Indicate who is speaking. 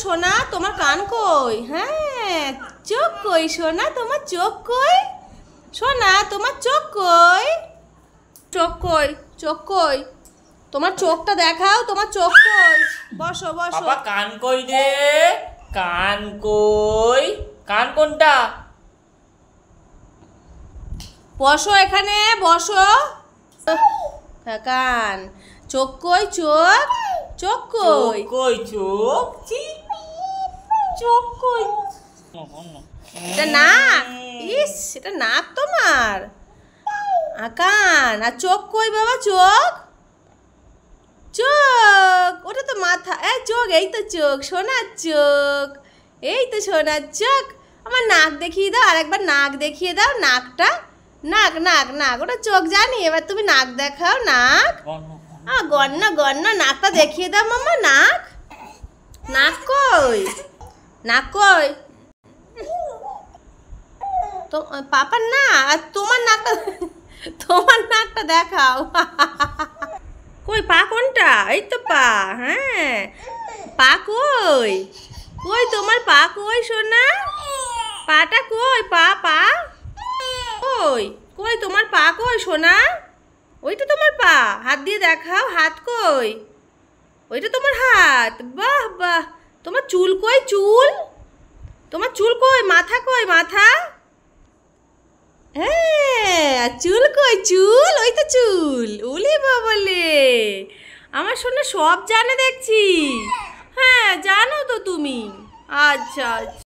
Speaker 1: সোনা তোমার কান কই? হ্যাঁ, চোখ কই সোনা? তোমার চোখ কই? সোনা তোমার চোখ কই? চোখ কই? চোখ কই? তোমার চোখটা দেখাও, তোমার চোখ কই? বসো বসো।
Speaker 2: বাবা কান কই রে? কান কই? কান কোনটা?
Speaker 1: বসো এখানে বসো। কান। চোখ কই? চোখ চোখ কই?
Speaker 2: কই চোখ? চোখ কই?
Speaker 1: এটা নাক। ইস, এটা নাক তোমার। কান। আর চোখ কই বাবা? চোখ চোখ ওটা তো মাথা। এই চোখ, এই তো চোখ, সোনার চোখ, এই তো সোনার চোখ। আমার নাক দেখিয়ে দাও, আর একবার নাক দেখিয়ে দাও। নাকটা, নাক নাক নাক, ওটা চোখ জানি। এবার তুমি নাক দেখাও। নাক, গণ্য গণ্য, নাকটা দেখিয়ে দাও মাম্মা। নাক, নাক কই? নাক কই? তো পাপার না, আর তোমার নাকটা, তোমার নাকটা দেখাও। কই পা কোনটা? এই তো পা। হ্যাঁ, পা কই? কই তোমার পা কই সোনা? পাটা কই? পা পা কই? কই তোমার পা কই সোনা? ওইটা তোমার পা, হাত দিয়ে দেখাও। হাত কই? ওইটা তোমার হাত। বাহ বাহ। তোমার চুল কই? চুল, তোমার চুল কই? মাথা কই? মাথা। হ্যাঁ, চুল কই? চুল, ওই তো চুল। ওলে বাবালে, আমার সোনা সব জানে দেখছি। হ্যাঁ, জানো তো তুমি। আচ্ছা আচ্ছা।